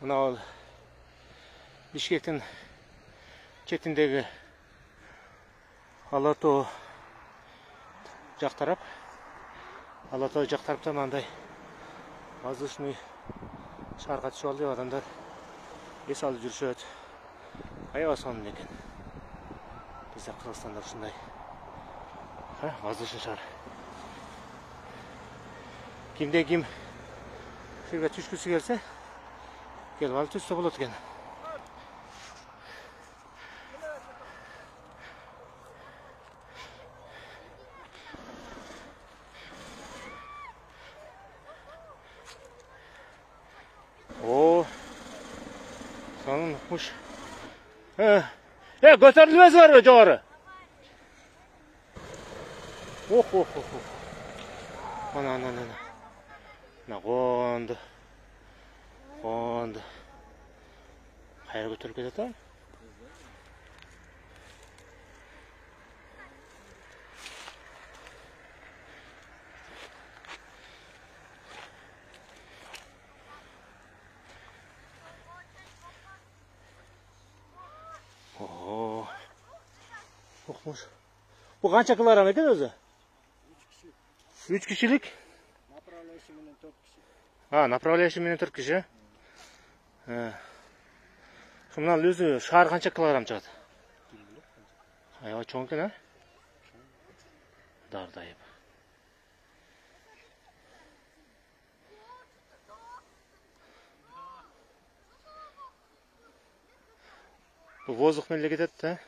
Mına Bişkek'in çetindeki Alatoğ жақ тарап. Алатау жақ тараптан андай воздушный шарға түсіп алды, адамдар ес алып жүрішеді. Аяқ асуым екен. Бізде Қырғызстанда ұшындай воздушный шар. Кімде-кім жерге түшкісі келсе, келіп алып түсті болады екен. Sanın kuş. Götürülmez var mı doğru? Oh. Ana. Ne kondu. Hayır götürüp gidelim. Okmuş. Bu kaç kilogram ekan o'zi? 3 kişilik. Направляющий 4 kişi. Направляющий 4 kişi. Şundan özü şar kaç kilogram çıktı? Ayağı çoğun ekan ha? Dardayıp. Bu воздух менен кетет да?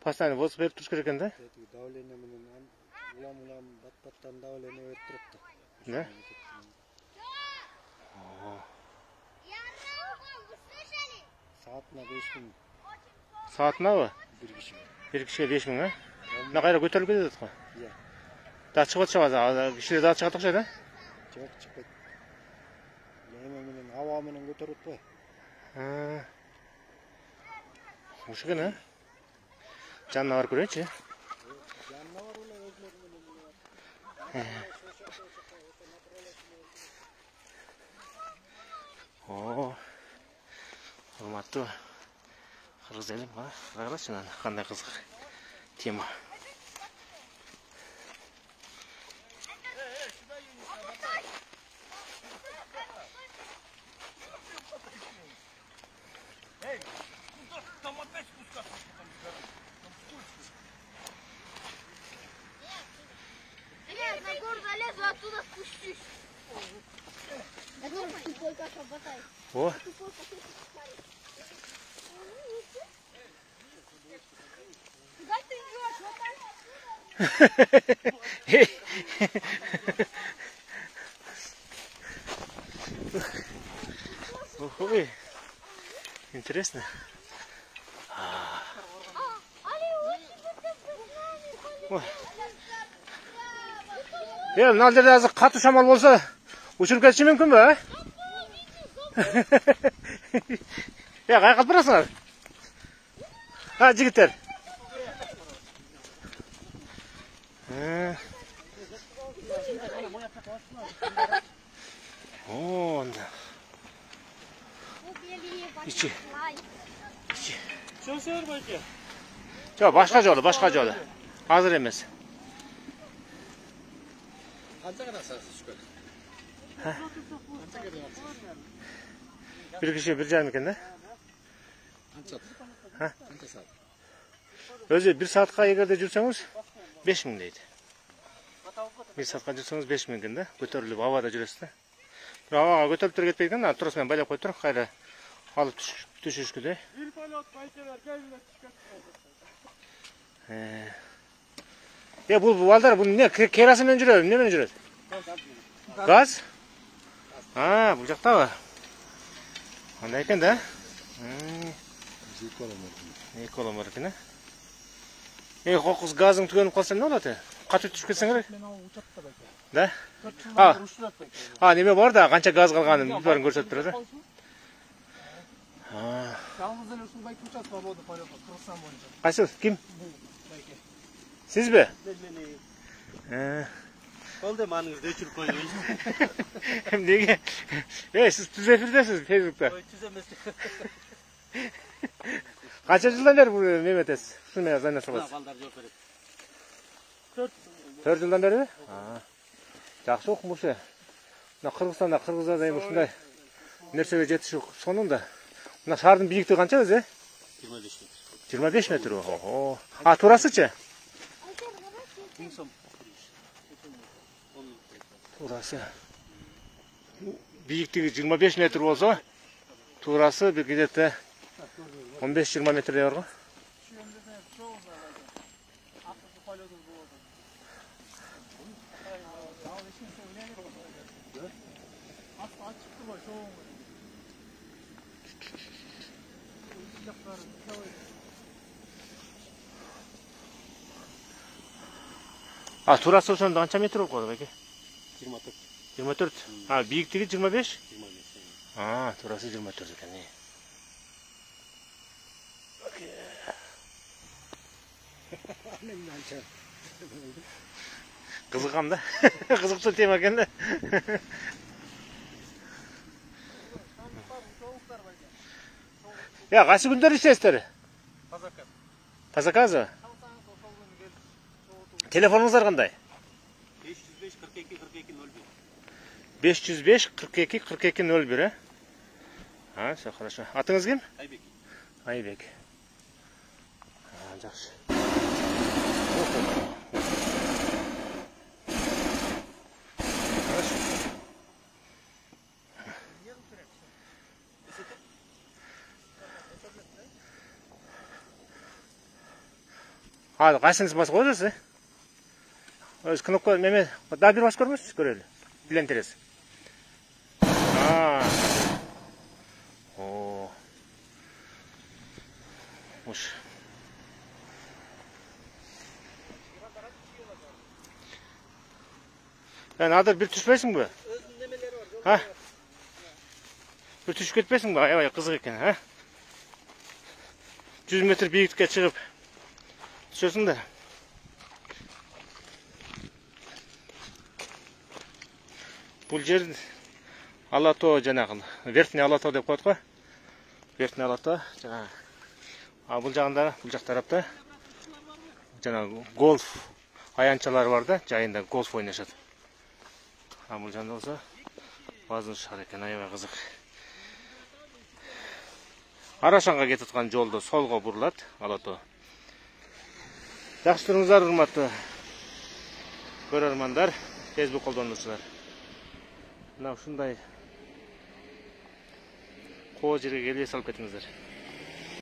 Постоянно воздух берип туруш керек экен да? Давление менен улам бат-баттан давление берип турат да. Да? Saatına 5000. Saatına mı? Bir kişi. Bir kişiye 5000 ha? Ne kadar götürüp gidiyordu ha? Ya. Daha çıkıp çıkmaz. Kişiler daha çıkacak şey da? Çıkıp. Yemeğinin havamının götürüp koy. Hoş geldin ha? Canavar görünce. Canavar öyle özlerinin. Hurmatlı Kırgız elim ha. Qarasın ana, qanday qiziq tema. О. Куда ты идешь? Ой, интересно. Мына жерде азыр катуу шамал болсо, учуруп кетиши мүмкүн бе? Кайкалып барасыңар? Жигиттер. İçi. Жоқ, башка жолу. Азыр эмес. Bir kişi bir can eкен да? Өзү 1 saatка эгерде жүрсөңүз 5000 дейт. 1 saatка жүрсөңүз 5000 экен да, көтөрүлүп абада жүрөсүз да. Абага көтөрүп туруп кетпейт экен, туруп менен байлап коюп туруп, кайра алып түшүшкү да. Bir palot bayçalar geldiler çıkart. Bu balдар bu ne kerosин менен жүрөбү, эмне менен жүрөт? Gaz? Bu жакта бар. Андай экен да? Эколомор экен, кокус газың түгөнүп калса эмне болот? Катып түшүп кетсең керек. Да? Неме бар да, канча газ калганын баарын көрсөтүп турат да. Жалгыз эле ушул байке участка болду полётко Кыргызстан боюнча. Кайсы? Ким? Сиз бе? Oldu manınızda öçürüp koyuyoruz. Неге? Siz tüz efirdesiz Facebook'ta. Tüz emesi. Kaça жылдан beri bu Mehmet Es? Şunu zannetsiniz. Balдар жок берет. 4 жылдан beri mi? Жақсы оқымушы. Мына Қырғызстанда қырғыздарда эми ушундай нерсеге жетиш сонун да. Мына шаардын бийиктиги канча өзү? 25 метр. 25 метр. Ого. Турасычы? Турасы. Бийиктиги 25 метр болсо, турасы bir где-то 15-20 метрдей бар го. Турасы ошондо канча метр болуп калды беке? 24. 24. Бийиктиги 25? 25. Турасы 24 экен. Кызыгам да. Кызыкчу тема экен да. Ya kaç gündür işlesizler? Pazakazı. Telefonunuz var kanday? 505 42 42 01. 505 42 42 01 he? Все хорошо. Atınız kim? Aybek. Aybek. Жақсы. Қайсыңыз басып қойдыңыз? Өз кнопка неме дабір басып көрмейсіз? Көрелі. Білен терес. Уш. Nadir bir düşmesin bu. Ha? Bir düşüp ketmesin bu. Ay kızık eken ha? 100 metre büyüklükte çıkıp düşüyorsun da. Bu yer Алатоо жанагы. Верхний Алатоо деп коет го. Верхний Алатоо жанагы. Бул жагында, бул жак тарапта жанагы гольф аянчалары бар да, жайында гольф ойнашат. Бул жагында болсо базын шаар экен, аябай кызык. Арашанга кетип аткан жолдо солго бурулат Алатоо. Жакшы туруңуздар, урматтуу көрөрмандар, Facebook колдонуучулар. Мына ушундай коо жерге келип салып кетиңиздер.